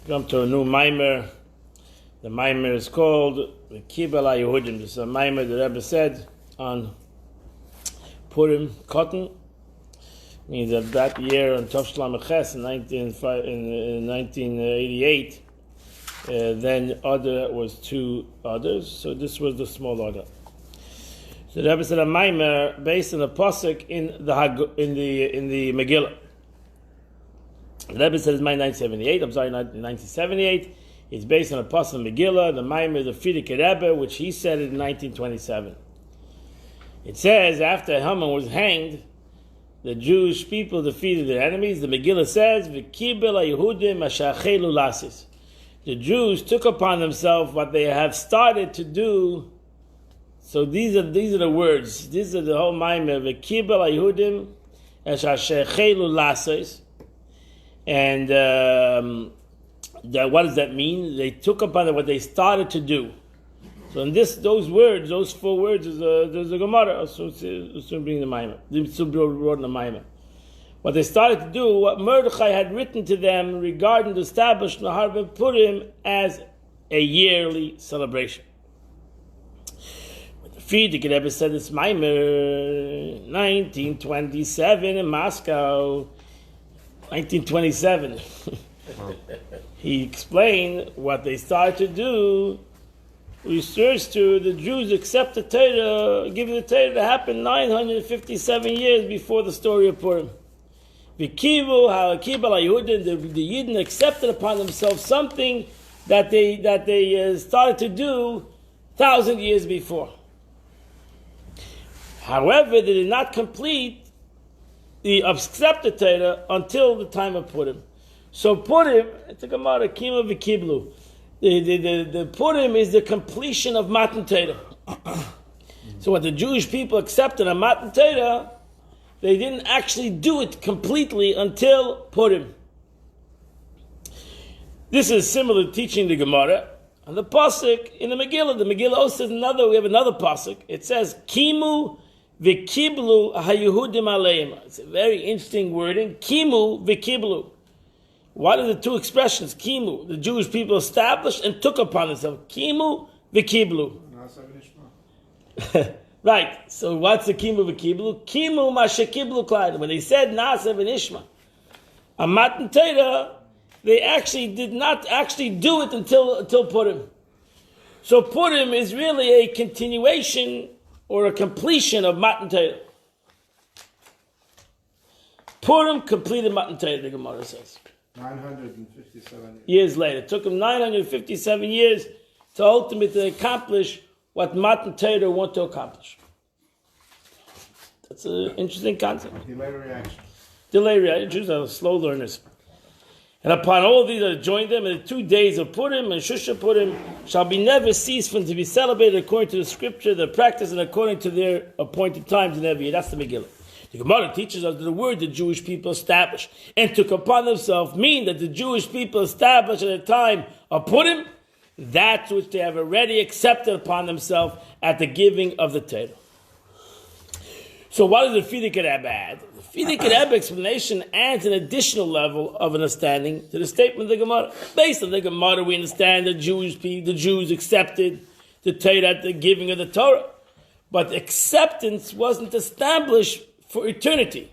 Come to a new Maamar. The Maamar is called Vekiblu Hayehudim. This is a Maamar the Rabbi said on Purim cotton. Means that year on Tov Shlam Ches in 1988, then other was two others. So this was the small order. So the Rabbi said a Maamar based on a pasuk in the Megillah. The Rabbi said it's 1978. It's based on a pasuk in Megillah. The Maamar is a Frierdiker Rebbe, which he said in 1927. It says after Haman was hanged, the Jewish people defeated their enemies. The Megillah says, Vekiblu Hayehudim asher achelu lasis. The Jews took upon themselves what they have started to do. So these are the words. These are the whole Maamar. Vekiblu Hayehudim asher achelu lasis. And what does that mean? They took upon what they started to do. So in those four words, there's a Gemara. So bring the Maamar. So wrote in the Maamar. What they started to do, what Mordechai had written to them regarding to establish Nahar Purim as a yearly celebration. But the Frierdiker Rebbe said this Maamar, 1927 in Moscow, 1927. He explained what they started to do. Refers to the Jews accept the Torah, giving the Torah that happened 957 years before the story of Purim. Vekiblu Hayehudim, the Yidden accepted upon themselves something that they started to do 1,000 years before. However, they did not complete the accepted Torah until the time of Purim. So Purim, it's a Gemara, Kima Vekiblu. The Purim is the completion of Matan Torah. So what the Jewish people accepted on Matan Torah, they didn't actually do it completely until Purim. This is similar to teaching the Gemara. And the pasuk in the Megillah also says we have another pasuk. It says, Kimu Vekiblu Hayehudim Aleim. It's a very interesting wording. Kimu Vekiblu. What are the two expressions? Kimu, the Jewish people established and took upon themselves. Kimu Vekiblu. Right. So what's the Kimu Vekiblu? Kimu Mashekiblu Klaid. When they said Nasa v'Nishma, a Matan Torah, they actually did not actually do it until Purim. So Purim is really a continuation or a completion of Matan Torah. Purim completed Matan Torah, the Gemara says. 957 years later. It took him 957 years to ultimately accomplish what Matan Torah want to accomplish. That's an interesting concept. Delay reaction. Jews are slow learners. And upon all these that joined them in the 2 days of Purim and Shusha Purim shall be never cease from to be celebrated according to the scripture, the practice, and according to their appointed times in every year. That's the Megillah. The Gemara teaches us that the word the Jewish people established and took upon themselves mean that the Jewish people established at the time of Purim that which they have already accepted upon themselves at the giving of the Torah. So what does the Frierdiker Rebbe add? The Frierdiker Rebbe explanation adds an additional level of understanding to the statement of the Gemara. Based on the Gemara, we understand the Jews accepted the Torah at the giving of the Torah. But acceptance wasn't established for eternity.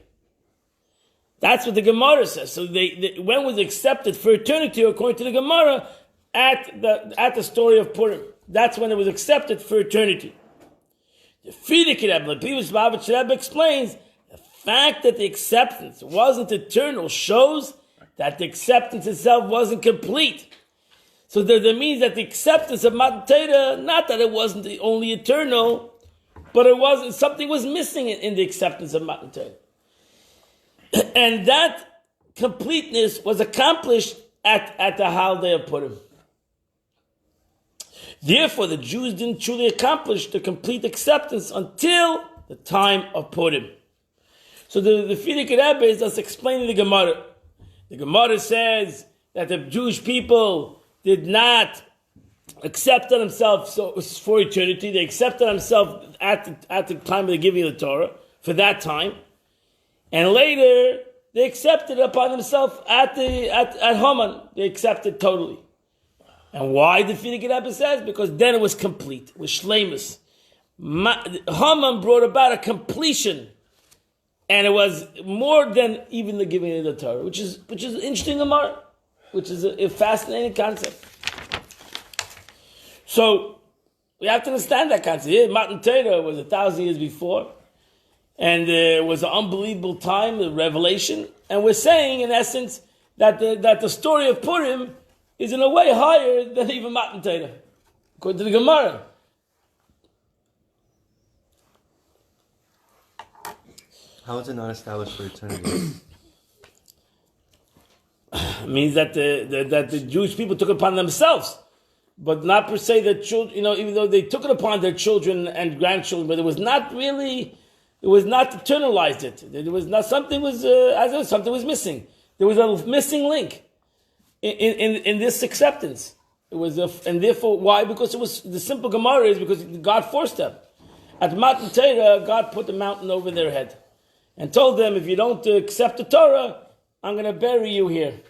That's what the Gemara says. So when was accepted for eternity, according to the Gemara, at the story of Purim. That's when it was accepted for eternity. The Frierdiker Rebbe, the previous Rebbe explains, the fact that the acceptance wasn't eternal shows that the acceptance itself wasn't complete. So that means that the acceptance of Matan Torah, not that it wasn't only eternal, but something was missing in the acceptance of Matan Torah. And that completeness was accomplished at the holiday of Purim. Therefore, the Jews didn't truly accomplish the complete acceptance until the time of Purim. So the Frierdiker Rebbe is just explaining the Gemara. The Gemara says that the Jewish people did not accepted themselves for eternity. They accepted themselves at the time of the giving of the Torah, for that time. And later, they accepted it upon themselves at Haman. They accepted totally. And why the Fidik Rebbe says? Because then it was complete. It was shleimus. Haman brought about a completion. And it was more than even the giving of the Torah, which is an interesting Gemara, which is a fascinating concept. So we have to understand that concept. Yeah, Matan Torah was 1,000 years before, and it was an unbelievable time, the revelation. And we're saying, in essence, that the story of Purim is in a way higher than even Matan Torah, according to the Gemara. How is it not established for eternity? It means that the Jewish people took it upon themselves, but not per se their children. Even though they took it upon their children and grandchildren, but it was not eternalized. There was not something was missing. There was a missing link in this acceptance. It was and therefore why? Because it was the simple Gemara is because God forced them. At Matan Torah, God put the mountain over their head and told them, if you don't accept the Torah, I'm going to bury you here.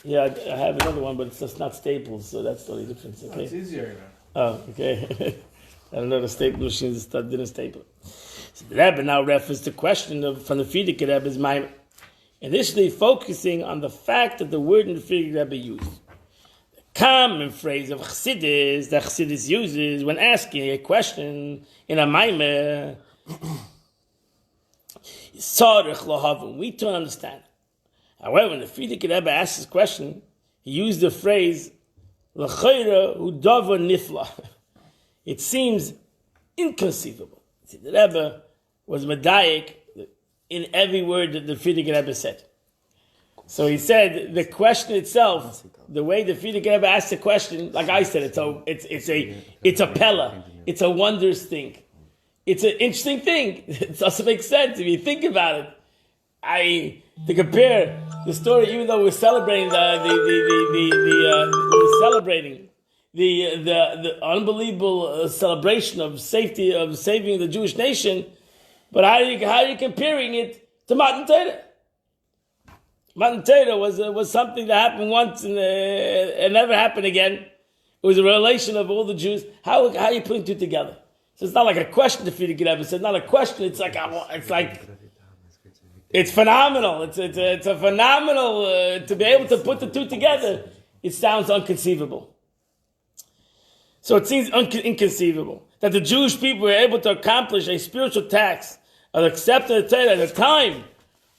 Yeah, I have another one, but it's just not staples, so that's the only difference. Okay? It's easier now. Oh, okay. I don't know, the staple machines didn't staple it. So the Rebbe now refers to the question from the Frierdiker Rebbe's Maamar, initially focusing on the fact that the word in the Frierdiker Rebbe used. The common phrase of Chassidus that Chassidus uses when asking a question in a Maamar, we don't understand. However, when the Frierdiker Rebbe asks this question, he used the phrase "L'chayra hu davar nifla." It seems inconceivable. See, the Rebbe was medayik in every word that the Frierdiker Rebbe said. So he said the question itself, the way the Frierdiker Rebbe asked the question, like I said, it's a pella, it's a wondrous thing. It's an interesting thing. It doesn't make sense if you think about it. To compare the story, even though we're celebrating the unbelievable celebration of saving the Jewish nation, but how are you comparing it to Matan Torah? Matan Torah was something that happened once and it never happened again. It was a relation of all the Jews. How are you putting two together? So it's not like a question to Frierdiker Rebbe. It's not a question. It's phenomenal. It's a phenomenal to be able to put the two together. It sounds inconceivable. So it seems inconceivable that the Jewish people were able to accomplish a spiritual task of accepting the Torah at a time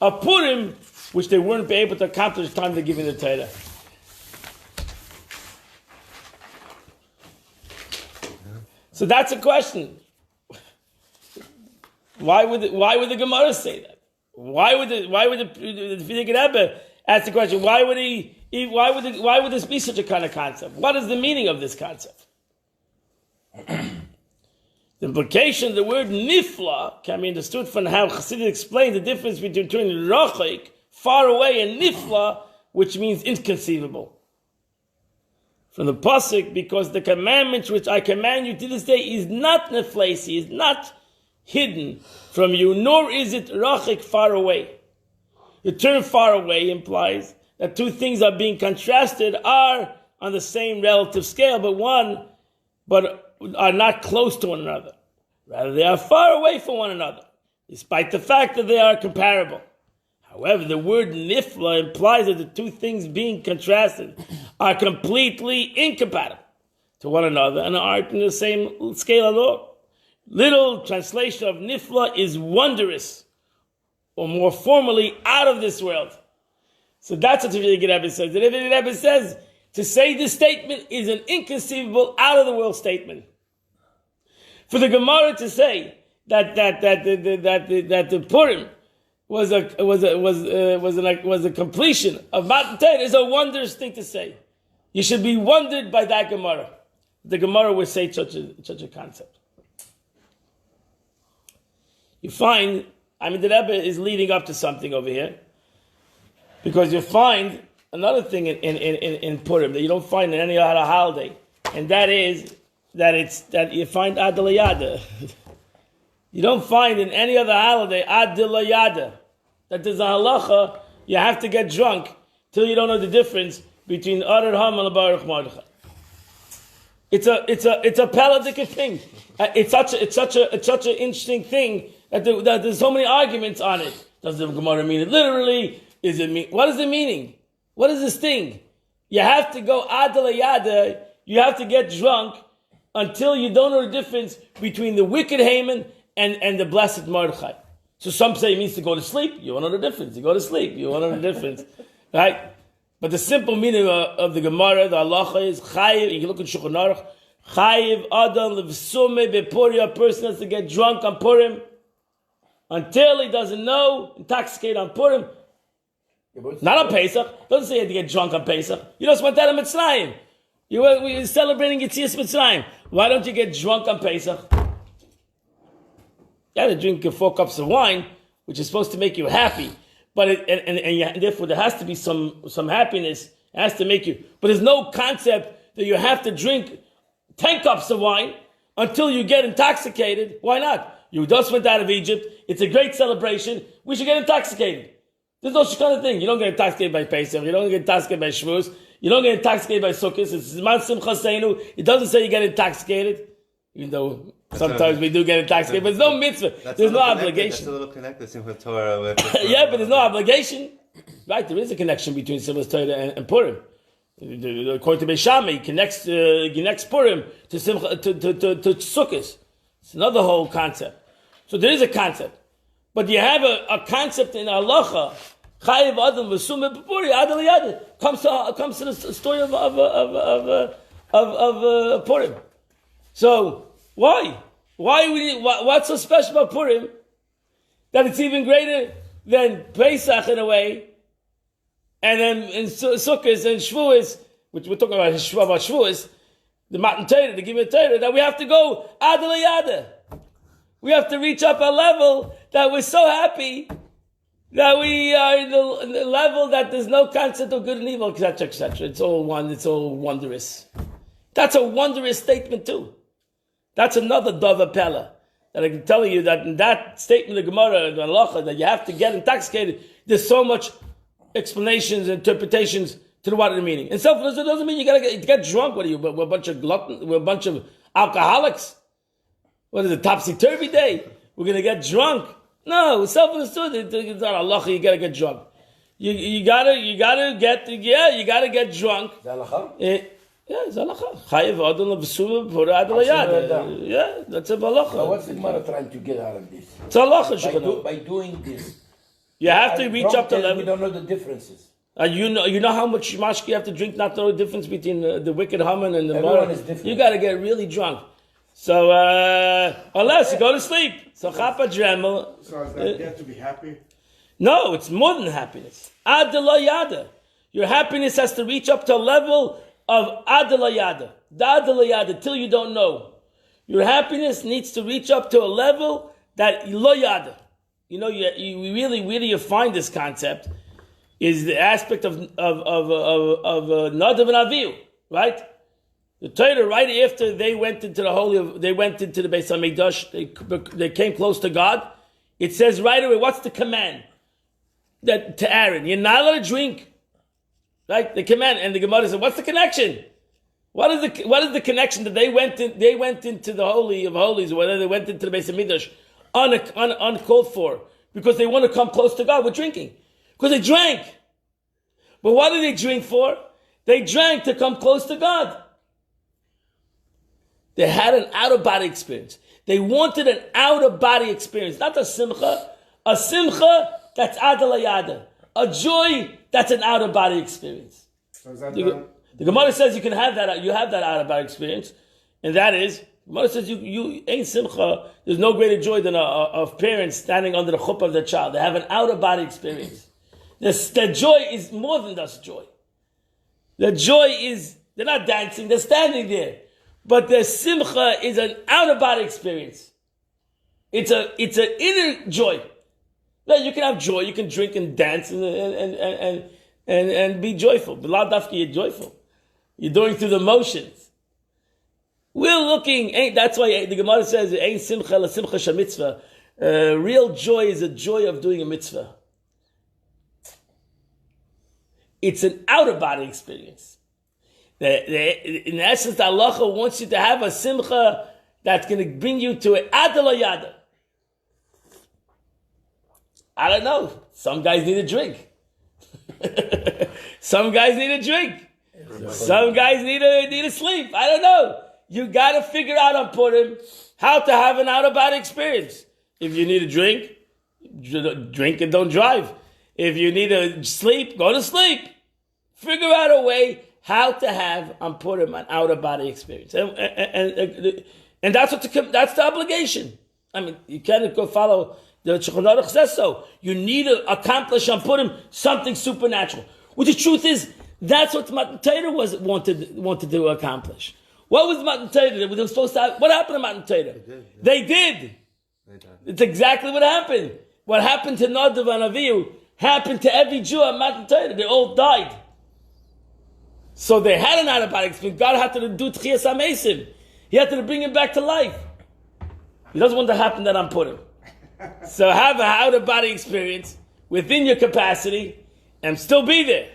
of Purim, which they weren't able to accomplish at the time of giving the Torah. So that's a question. Why would the Gemara say that? Why would the Frierdiker Rebbe ask the question? Why would this be such a kind of concept? What is the meaning of this concept? The implication of the word nifla can be understood from how Chassidus explains the difference between rachik, far away, and nifla, which means inconceivable. From the pasuk, because the commandment which I command you to this day is not neflasi, is not hidden from you, nor is it rachik, far away. The term far away implies that two things are being contrasted are on the same relative scale, but are not close to one another. Rather, they are far away from one another, despite the fact that they are comparable. However, the word nifla implies that the two things being contrasted are completely incompatible to one another and aren't in the same scale at all. Little translation of nifla is wondrous, or more formally, out of this world. So that's what the Frierdiker Rebbe says. The Frierdiker Rebbe says to say this statement is an inconceivable, out of the world statement. For the Gemara to say that the Purim was a completion of Matan Torah is a wondrous thing to say. You should be wondered by that Gemara. The Gemara would say such a concept. You find, the Rebbe is leading up to something over here, because you find another thing in Purim that you don't find in any other holiday, and that is that you find Adalayada. You don't find in any other holiday Adalayada. that there's a halacha, you have to get drunk till you don't know the difference between Arar Haman and Baruch Mordechai. It's a paradigmatic thing. It's such an interesting thing that there's so many arguments on it. Does the Gemara mean it literally? What is the meaning? What is this thing? You have to go adalayada. You have to get drunk until you don't know the difference between the wicked Haman and the blessed Mordechai. So some say it means to go to sleep. You won't know the difference. You go to sleep. You won't know the difference. Right? But the simple meaning of the Gemara, the halacha is chayiv. You can look at Shulchan Aruch. Chayiv adam levsume bepurim. A person has to get drunk on Purim until he doesn't know, intoxicated on Purim. Not on Pesach. Doesn't say you have to get drunk on Pesach. You just went out of Mitzrayim. We're celebrating Yetzias Mitzrayim. Why don't you get drunk on Pesach? You have to drink 4 cups of wine, which is supposed to make you happy. But and therefore there has to be some happiness. It has to make you. But there's no concept that you have to drink 10 cups of wine until you get intoxicated. Why not? You just went out of Egypt. It's a great celebration. We should get intoxicated. There's no such kind of thing. You don't get intoxicated by Pesach. You don't get intoxicated by Shavuos. You don't get intoxicated by Sukkot. It's Zman Simcha Seinu. It doesn't say you get intoxicated, even though sometimes we do get intoxicated. But there's no mitzvah. There's no obligation. That's a little connected, Simcha Torah. With yeah, but there's no obligation. Right, there is a connection between Simcha Torah and Purim. According to Beis Shammai, he connects Purim to Simcha to Sukkot. It's another whole concept. So there is a concept. But you have a concept in halacha. Chayiv adam v'sum b'puri adal yad comes to the story of Purim. So what's so special about Purim that it's even greater than Pesach in a way, and then in Sukkot and Shavuos, which we're talking about Shavuos, the Matan Torah, the Gimel Torah, that we have to go adal yad. We have to reach up a level that we're so happy that we are in the level that there's no concept of good and evil, etc., etc. It's all one. It's all wondrous. That's a wondrous statement too. That's another Dava Pella that I can tell you that in that statement of Gemara and Halacha that you have to get intoxicated. There's so much explanations, interpretations to what the meaning. And self-less doesn't mean you gotta get drunk. What are you? We're a bunch of gluttons. We're a bunch of alcoholics. What is it? Topsy-turvy day? We're going to get drunk? No, it's self-understood. It's not halacha. You got to get drunk. You gotta get drunk. Is that halacha? Yeah, it's halacha. Chayev adam l'v'sum pura adal yad. Yeah, that's a halacha. So what's the Gemara trying to get out of this? It's halacha. By doing this, you have to reach up to level. We don't know the differences. You know how much mashki you have to drink not to know the difference between the wicked Haman and the Everyone is different. You got to get really drunk. So, unless you go to sleep. So, chapa dremel. So is that yet to be happy? No, it's more than happiness. Adalayada. Your happiness has to reach up to a level of adalayada. Dadalayada, till you don't know. Your happiness needs to reach up to a level that loyada. You know, you really, where do you find this concept? Is the aspect of Nadav and Avihu, right? The Torah, right after they went into the Beis Hamikdash, they came close to God. It says right away, what's the command? That to Aaron, you're not allowed to drink. Right? The command, and the Gemara said, what's the connection? What is the connection that they went into the Holy of Holies, or whether they went into the Beis Hamikdash uncalled for, because they want to come close to God with drinking. Because they drank. But what did they drink for? They drank to come close to God. They had an out-of-body experience. They wanted an out-of-body experience. Not a simcha that's adalayada. A joy that's an out-of-body experience. So is that The Gemara says you can have that. You have that out-of-body experience. And that is, the Gemara says you ain't simcha. There's no greater joy than of parents standing under the chuppah of their child. They have an out-of-body experience. The joy is more than just joy. The joy is, they're not dancing, they're standing there. But the simcha is an out-of-body experience. It's an inner joy. Now, you can have joy, you can drink and dance and be joyful. But la dafki, you're joyful. You're going through the motions. We're looking, that's why the Gemara says, ain't simcha la simcha shamitzvah. Real joy is a joy of doing a mitzvah. It's an out-of-body experience. In essence, the halacha wants you to have a simcha that's going to bring you to an adala yada. I don't know. Some guys need a drink. Some guys need a drink. Some guys need a sleep. I don't know. You got to figure out on Purim how to have an out-of-body experience. If you need a drink, drink and don't drive. If you need to sleep, go to sleep. Figure out a way how to have on Purim an out-of-body experience. And that's that's the obligation. I mean, you can't go follow the Shulchan Aruch says so. You need to accomplish on Purim something supernatural. Well, the truth is, that's what Matan Torah wanted to accomplish. What was Matan Torah? They were supposed to have, what happened to Matan Torah? They did. It's exactly what happened. What happened to Nadav and Avihu happened to every Jew at Matan Torah. They all died. So they had an out-of-body experience. God had to do Tchias HaMesim. He had to bring him back to life. He doesn't want to happen that on Purim. So have an out-of-body experience within your capacity and still be there.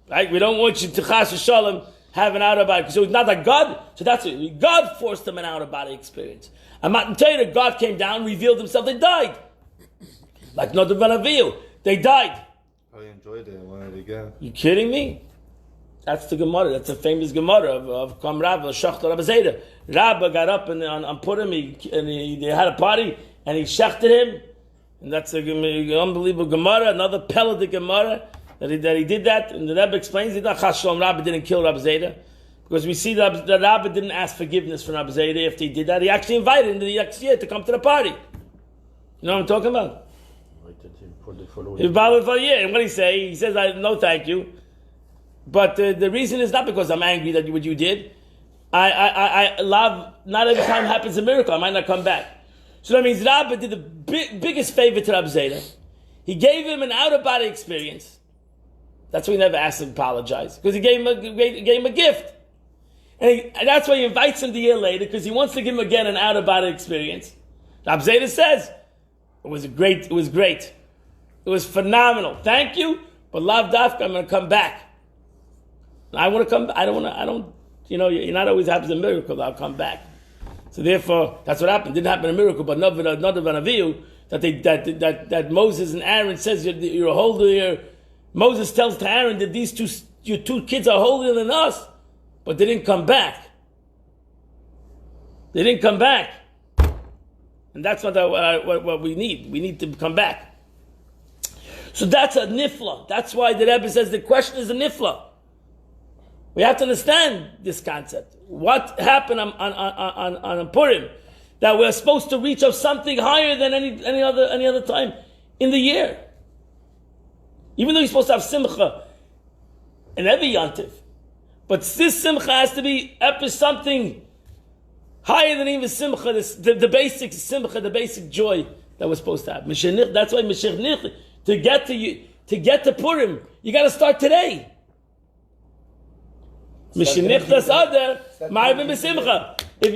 Right? We don't want you to chas v'shalom have an out-of-body. So it's not that God, so that's it. God forced them an out-of-body experience. I'm not telling you that God came down, revealed himself, they died. Like Nadav and Avihu, they died. Probably enjoyed it and wanted to go. You kidding me? That's the Gemara. That's a famous Gemara of Kam Rabbi, Shachtar Rabbi Zeda. Rabbi got up on Purim, they had a party, and he shechted him. And that's an unbelievable Gemara, another Peladic Gemara, that he did that. And the Rebbe explains, Rabbi didn't kill Rabbi Zeda. Because we see that Rabbi didn't ask forgiveness from Rabbi Zeda after he did that. He actually invited him the next year to come to the party. You know what I'm talking about? He bowed for a year. And what did he say? He says, no thank you. But the reason is not because I'm angry that what you did. I love, not every time happens a miracle. I might not come back. So that means Rabbi did the biggest favor to Rabbi Zeda. He gave him an out-of-body experience. That's why he never asked him to apologize. Because he gave him a gift. And that's why he invites him the year later, because he wants to give him again an out-of-body experience. Rabbi Zeda says, it was great. It was phenomenal. Thank you, but Lav Dafka, I'm going to come back. I want to come. You're not always happens a miracle. I'll come back. So therefore, that's what happened. Didn't happen a miracle, but not of an Avihu that Moses and Aaron says you're a holder here. Moses tells to Aaron that your two kids are holier than us, but they didn't come back. They didn't come back, and that's what we need. We need to come back. So that's a nifla. That's why the Rebbe says the question is a nifla. We have to understand this concept. What happened on Purim that we're supposed to reach of something higher than any other time in the year. Even though you're supposed to have simcha in every yontif, but this simcha has to be something higher than even simcha. The basic simcha, the basic joy that we're supposed to have. That's why to get to Purim, you got to start today. If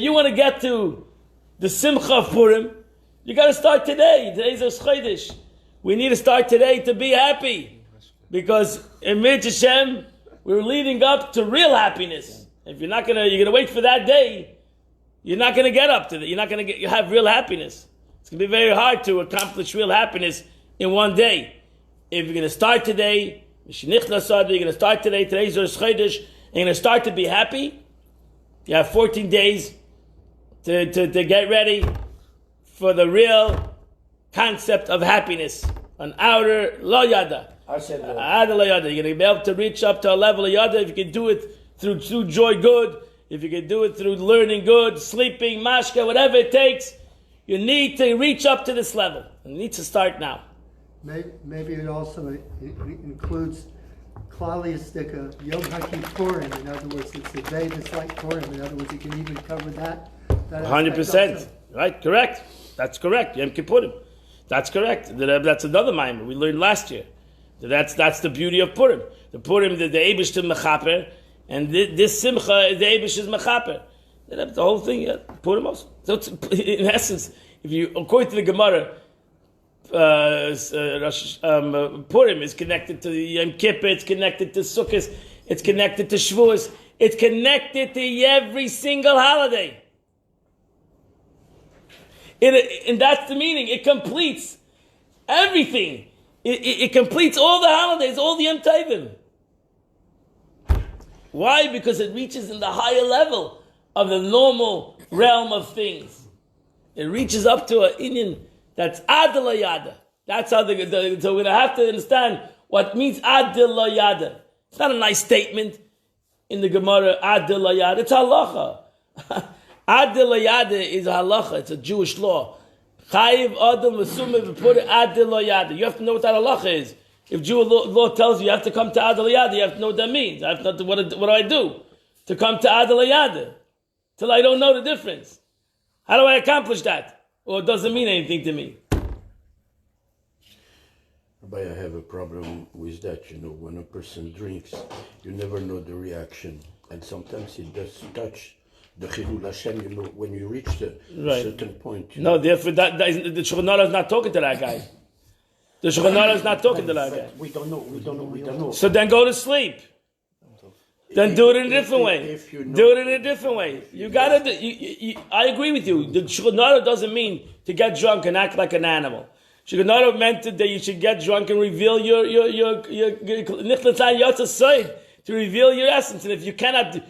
you want to get to the Simcha of Purim, you got to start today. Today's Rosh Chodesh. We need to start today to be happy, because in Mir Hashem we're leading up to real happiness. If you're gonna wait for that day, you're not gonna get up to that. You're not gonna have real happiness. It's gonna be very hard to accomplish real happiness in one day. If you're gonna start today, you're gonna start today. Today's Rosh Chodesh. You're going to start to be happy. You have 14 days to get ready for the real concept of happiness. An outer lo yada. Outer lo yada. You're going to be able to reach up to a level of yada if you can do it through joy good, if you can do it through learning good, sleeping, mashka, whatever it takes. You need to reach up to this level. You need to start now. Maybe it also includes Klaliastika, Yom HaKippurim. In other words, it's a day that's like Purim. In other words, you can even cover that 100%. Right, correct. That's correct. Yom Kippurim. That's correct. That's another Maamar we learned last year. That's the beauty of Purim. The Purim, the Eibush to Mechaper, and this Simcha, the Eibush is Mechaper. The whole thing, Purim also. So in essence, according to the Gemara, Purim is connected to Yom Kippur, it's connected to Sukkot, it's connected to Shavuos, it's connected to every single holiday. And that's the meaning. It completes everything. It completes all the holidays, all the Yom Tovim. Why? Because it reaches in the higher level of the normal realm of things. It reaches up to an Indian that's Adalayada. That's how so we're going to have to understand what means Adalayada. It's not a nice statement in the Gemara, Adalayada. It's halacha. Adalayada is a halacha. It's a Jewish law. Chayiv Adam V'sumev V'puri Adalayada. You have to know what that halacha is. If Jewish law tells you have to come to Adalayada, you have to know what that means. I have to, what do I do to come to Adalayada? Till I don't know the difference. How do I accomplish that? Or it doesn't mean anything to me. Rabbi, I have a problem with that. When a person drinks, you never know the reaction. And sometimes it does touch the Chilul Hashem, when you reach a certain point. No, therefore, the Shulchan Aruch is not talking to that guy. The Shulchan Aruch is not talking to that guy. We don't know. So then go to sleep. Then do it in a different way. Do it in a different way. You gotta. I agree with you. The Shulchan Aruch doesn't mean to get drunk and act like an animal. Shulchan Aruch meant that you should get drunk and reveal your side, to reveal your essence. And if you cannot,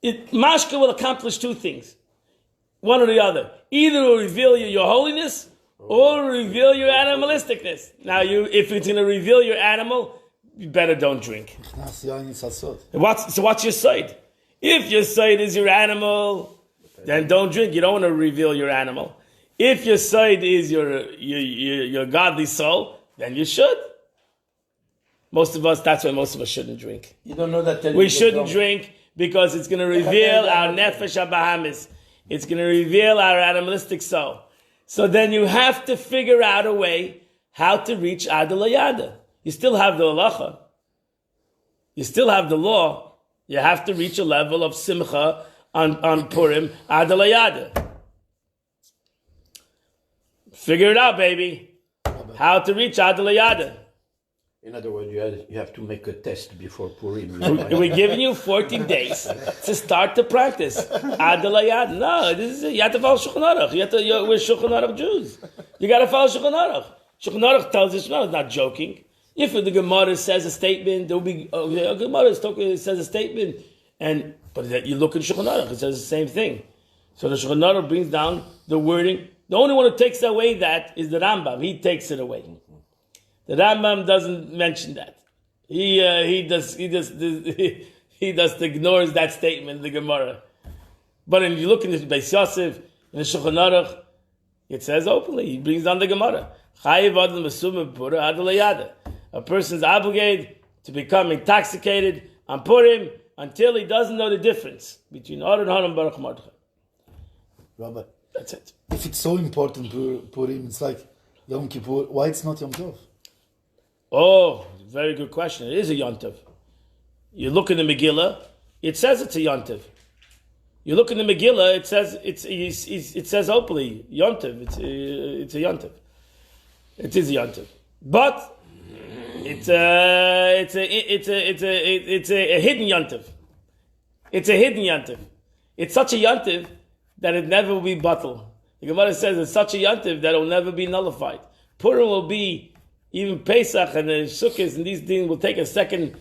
Mashka will accomplish two things, one or the other. Either it will reveal your holiness, or reveal your animalisticness. Now, if it's going to reveal your animal, you better don't drink. So what's your side? If your side is your animal, then don't drink. You don't want to reveal your animal. If your side is your godly soul, then you should. That's why most of us shouldn't drink. You don't know that. We shouldn't drink because it's going to reveal our nefesh habahamis. It's going to reveal our animalistic soul. So then you have to figure out a way how to reach Adalayada. You still have the halacha. You still have the law. You have to reach a level of simcha on Purim Adalayada. Figure it out, baby. How to reach Adalayada. In other words, you have to make a test before Purim. We're giving you 14 days to start to practice Adalayad. No, you have to follow Shulchan Aruch. We're Shulchan Aruch Jews. You got to follow Shulchan Aruch. Shulchan Aruch tells us, no, it's not joking. If the Gemara says a statement, there'll be a Gemara says a statement, but you look in Shulchan Aruch, it says the same thing. So the Shulchan Aruch brings down the wording. The only one who takes away that is the Rambam. He takes it away. The Rambam doesn't mention that. He just ignores that statement, the Gemara. But if you look in the Beis Yosef, in the Shulchan Aruch, it says openly. He brings down the Gemara. A person's obligated to become intoxicated on Purim until he doesn't know the difference between Or and Haram Baruch Mordechai. Rabbi, that's it. If it's so important for Purim, it's like Yom Kippur. Why it's not Yom Tov? Oh, very good question. It is a Yontiv. You look in the Megillah, it says it's a Yontiv. You look in the Megillah, it says it says openly Yontiv. It's a Yontiv. It is a Yontiv, but it's a hidden Yontiv. It's a hidden Yontiv. It's such a Yontiv that it never will be bottled. The Gemara says it's such a Yontiv that it will never be nullified. Purim will be. Even Pesach and the Sukkot and these things will take a second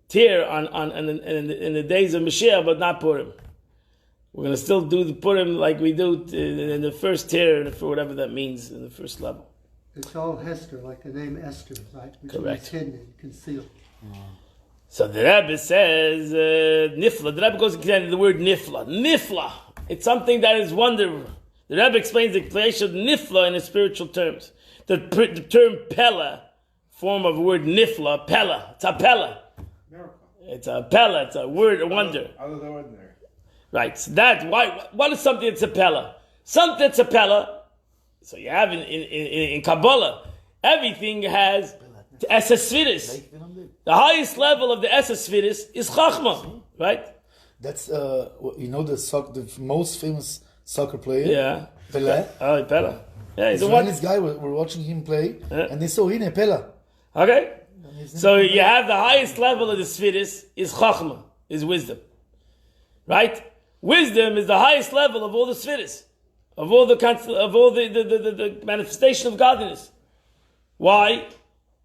tier in the days of Mashiach, but not Purim. We're going to still do the Purim like we do in the first tier, for whatever that means, in the first level. It's all Hester, like the name Esther, right? Which Correct. is hidden and concealed. So the Rebbe says, Nifla. The Rebbe goes into the word Nifla. Nifla. It's something that is wonderful. The Rebbe explains the creation of Nifla in its spiritual terms. The term Pella, form of the word Nifla, Pella. It's a Pella. Miracle. It's a Pella. It's a word, a wonder. Out of the ordinary. Right. So what is something that's a Pella? Something that's a Pella. So you have in Kabbalah, everything has the Esesfiris. The highest level of the Esesfiris is Chachma. Right? That's the most famous soccer player. Yeah. Pele. Oh, Pella. Yeah, he's a Israelis guy, we're watching him play, and they saw Hine Pela. Okay. So you have the highest level of the Sfiris is Chachma, is wisdom. Right? Wisdom is the highest level of all the Sfiris, of all the manifestation of godliness. Why?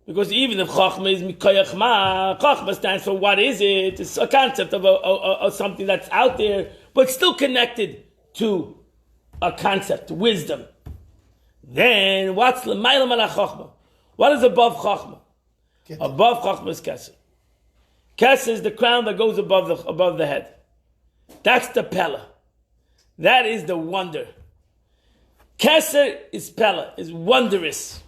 Because even if Chachma is Mikayach Ma, Chachma stands for what is it? It's a concept of something that's out there, but still connected to a concept, wisdom. Then what's L'mayla Malach Chachma? What is above Chachma? Above Chachma is Keser. Keser is the crown that goes above the head. That's the Pella. That is the wonder. Keser is Pella, is wondrous.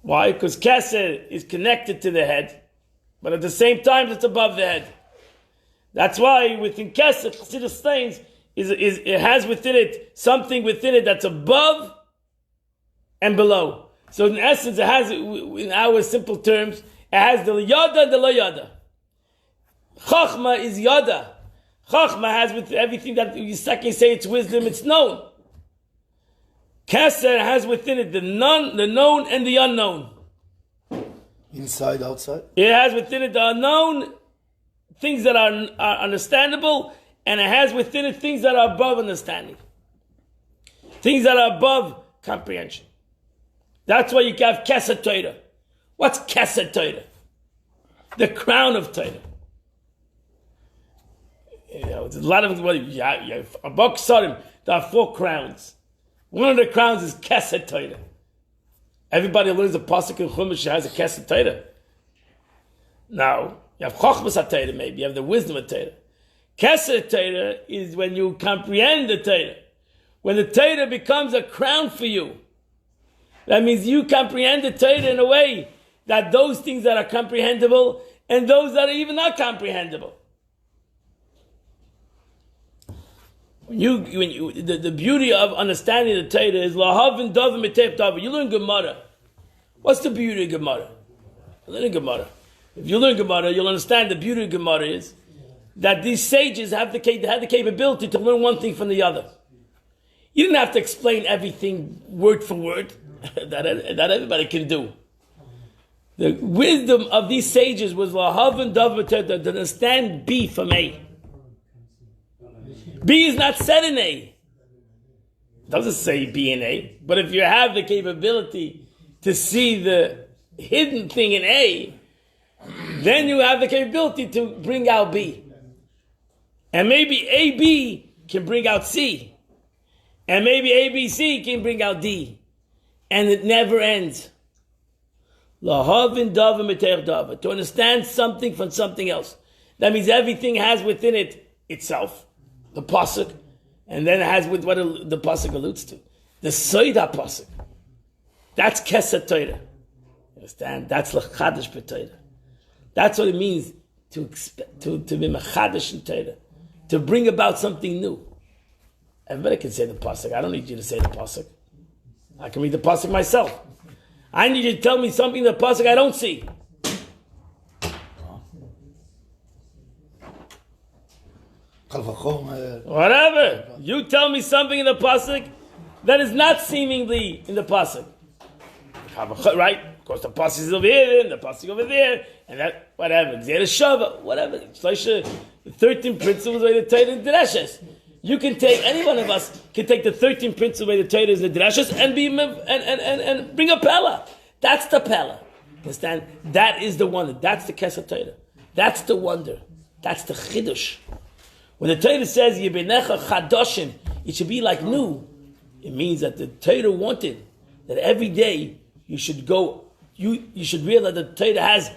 Why? Because Keser is connected to the head, but at the same time it's above the head. That's why within Keser, Chassidus explains, it has within it something within it that's above and below. So in essence, it has, in our simple terms, it has the yada and the lo yada. Chachma is yada. Chachma has with everything that you second say it's wisdom, it's known. Keser has within it the known and the unknown. Inside, outside? It has within it the unknown, things that are understandable, and it has within it things that are above understanding. Things that are above comprehension. That's why you have Keser Torah. What's Keser Torah? The crown of Torah. There's a lot of above Ksarim, there are 4 crowns. One of the crowns is Keser Torah. Everybody learns the pasuk in Chumash has a Keser Torah. Now you have Chochmas HaTorah, maybe you have the wisdom of Torah. Keser Torah is when you comprehend the Torah, when the Torah becomes a crown for you. That means you comprehend the Torah in a way that those things that are comprehensible and those that are even not comprehensible. The beauty of understanding the Torah is lahavin davim mitep davim. You learn Gemara. What's the beauty of Gemara? Learn Gemara. If you learn Gemara, you'll understand the beauty of Gemara is that these sages had the capability to learn one thing from the other. You didn't have to explain everything word for word that everybody can do. The wisdom of these sages was lahavin davim mitep to understand B from A. B is not said in A. It doesn't say B in A. But if you have the capability to see the hidden thing in A, then you have the capability to bring out B. And maybe AB can bring out C. And maybe ABC can bring out D. And it never ends. Lahavin davim mitech davim. To understand something from something else. That means everything has within it itself. The pasuk, and then it has with what the pasuk alludes to. The Soida pasuk. That's Keser Torah. You understand? That's L'chadish b'Torah. That's what it means to be Mechadish in Torah. To bring about something new. Everybody can say the pasuk. I don't need you to say the pasuk. I can read the pasuk myself. I need you to tell me something in the pasuk I don't see. Whatever. You tell me something in the pasuk that is not seemingly in the pasuk. Right? Of course, the pasuk is over here, and the pasuk over there, and that whatever. Whatever. It's like 13 principles of the Torah and Drashas. You can take, any one of us can take the 13 principles of the Torah and the Drashas and bring a Pella. That's the Pella. Understand? That is the wonder. That's the Keser Torah. That's the wonder. That's the Chidush. When the Torah says Yebenecha Chadoshim, it should be like new. It means that the Torah wanted that every day you should go. You should realize that the Torah has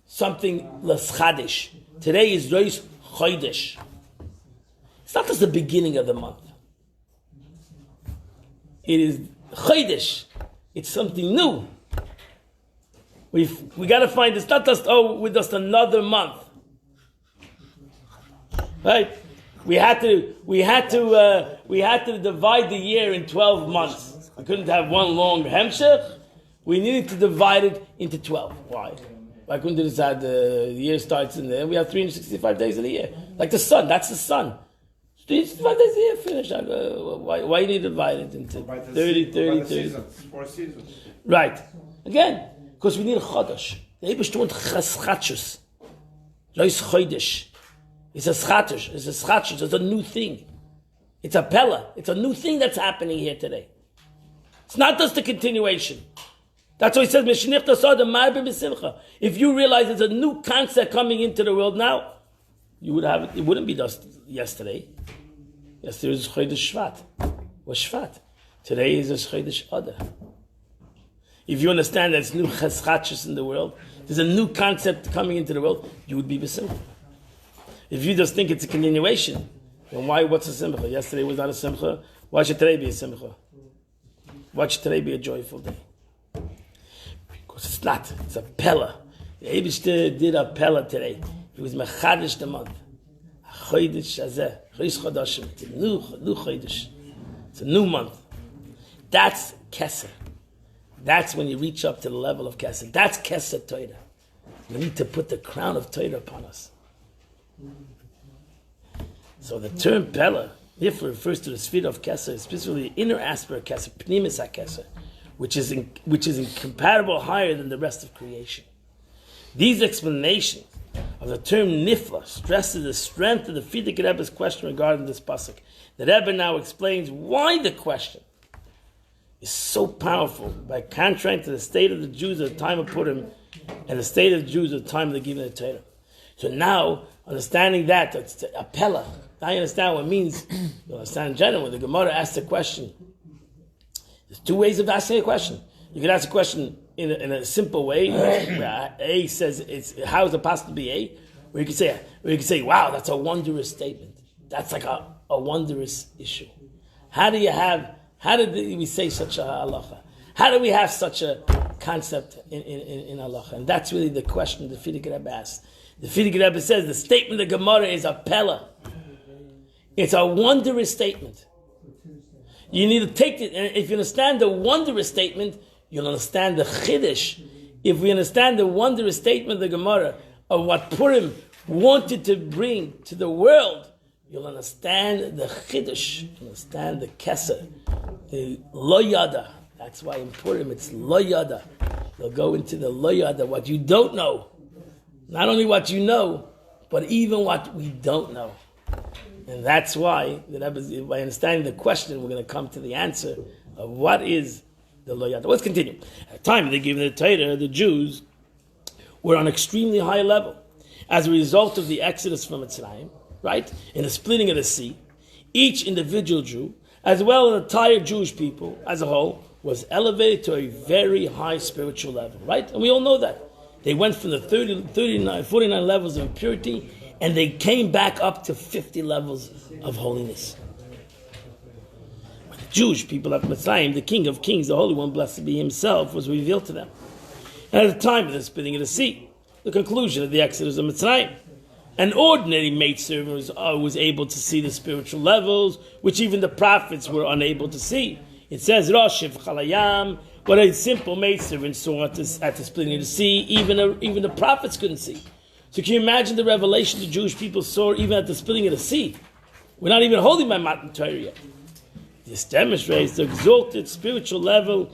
something l'schadish. Today is Rosh Chodesh. It's not just the beginning of the month. It is Chodesh. It's something new. We got to find. It's not just with just another month, right? We had to divide the year in 12 months. We couldn't have one long hemshech. We needed to divide it into 12. Why? Why couldn't we decide the year starts in there? We have 365 days of the year. Like the sun, that's the sun. These here finished. Why you need to divide it into 30, 30, 30? Seasons, 4 seasons. Right. Again, because we need a chodesh. The Eibush don't chaschachus. Lois chodesh. It's a schatush. It's a schatush. It's a new thing. It's a pella. It's a new thing that's happening here today. It's not just a continuation. That's why he says, if you realize there's a new concept coming into the world now, you would have it. It wouldn't be just yesterday. Yesterday was Chodesh Shvat. Was Shvat. Today is a Chodesh Adar. If you understand that it's new cheschachus in the world, there's a new concept coming into the world, you would be besimcha. If you just think it's a continuation, then what's a simcha? Yesterday was not a simcha. Why should today be a simcha? Why should today be a joyful day? Because it's not. It's a pella. The Eibishter did a pella today. He was mechadish the month. Chodesh hazeh, chodesh chodashim. It's a new chodesh. It's a new month. That's keser. That's when you reach up to the level of keser. That's keser Torah. We need to put the crown of Torah upon us. So the term pella, if it refers to the sphere of keser, specifically the inner aspect of keser, pnimis ha-keser, which is incomparable higher than the rest of creation. These explanations of the term nifla stresses the strength of the Frierdiker Rebbe's question regarding this pasuk. The Rebbe now explains why the question is so powerful by contrasting to the state of the Jews at the time of Purim and the state of the Jews at the time of the giving of the Torah. So now, understanding that, it's a pella. Now you understand what it means. You understand in general, when the Gemara asks a question, there's two ways of asking a question. You can ask a question in a simple way. A says, how is it possible to be A? Or you can say, wow, that's a wondrous statement. That's like a wondrous issue. How did we say such a halacha? How do we have such a concept in halacha? And that's really the question the Frierdiker Rebbe asks. The Frierdiker Rebbe says the statement of the Gemara is a pella. It's a wondrous statement. You need to take it, and if you understand the wondrous statement, you'll understand the chiddush. If we understand the wondrous statement of the Gemara of what Purim wanted to bring to the world, you'll understand the chiddush, you'll understand the keser, the lo yada. That's why in Purim it's lo yada. You'll go into the lo yada, what you don't know. Not only what you know, but even what we don't know. And that's why, by understanding the question, we're going to come to the answer of what is the lo yada. Let's continue. At the time they gave the Torah, the Jews were on an extremely high level. As a result of the exodus from Mitzrayim, right, in the splitting of the sea, each individual Jew, as well as the entire Jewish people as a whole, was elevated to a very high spiritual level, right? And we all know that. They went from the 49 levels of impurity, and they came back up to 50 levels of holiness. When the Jewish people at Mitzrayim, the King of Kings, the Holy One, blessed be Himself, was revealed to them. And at the time of the splitting of the sea, the conclusion of the exodus of Mitzrayim, an ordinary maidservant was able to see the spiritual levels, which even the prophets were unable to see. It says, Roshiv Chalayam, what a simple maidservant saw at the splitting of the sea, even the prophets couldn't see. So can you imagine the revelation the Jewish people saw even at the splitting of the sea? We're not even holding by Matan Torah yet. This demonstrates the exalted spiritual level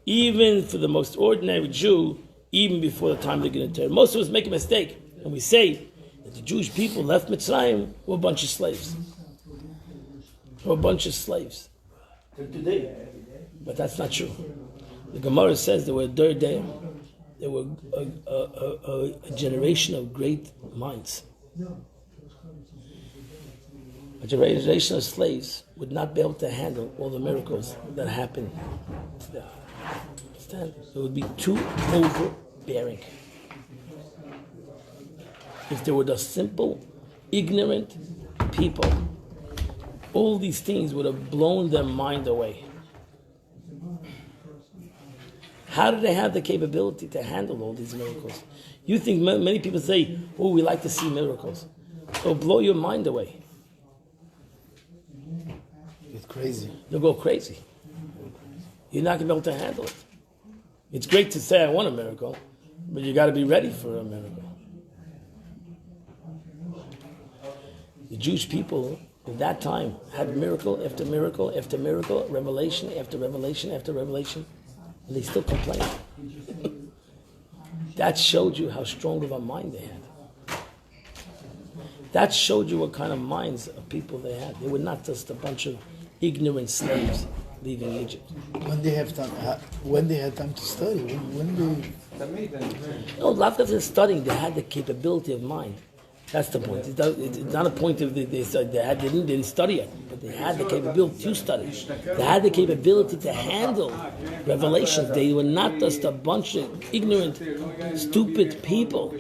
even for the most ordinary Jew, even before the time of the Giving of Torah. Most of us make a mistake, and we say that the Jewish people left Mitzrayim were a bunch of slaves. Were a bunch of slaves. Today. But that's not true. The Gemara says there were Dordei. There were a generation of great minds. A generation of slaves would not be able to handle all the miracles that happened to them. Understand? It would be too overbearing. If they were the simple, ignorant people, all these things would have blown their mind away. How do they have the capability to handle all these miracles? You think many people say, oh, we like to see miracles. It'll blow your mind away. It's crazy. You'll go crazy. You're not going to be able to handle it. It's great to say I want a miracle, but you got to be ready for a miracle. The Jewish people at that time had miracle after miracle after miracle, revelation after revelation after revelation, and they still complained. That showed you how strong of a mind they had. That showed you what kind of minds of people they had. They were not just a bunch of ignorant slaves leaving Egypt. When they have time, when they had time to study, when they No, not that they're studying, they had the capability of mind. That's the point. It's not a point of they didn't study it, but they had the capability to study. They had the capability to handle revelations. They were not just a bunch of ignorant, stupid people.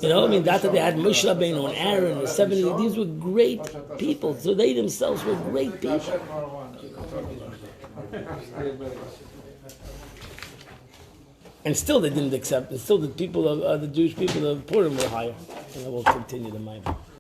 You know, I mean, that they had Moshe Rabbeinu and Aaron and 70. These were great people. So they themselves were great people. And still they didn't accept. And still the people of the Jewish people of Purim were higher. And I will continue the Maamar.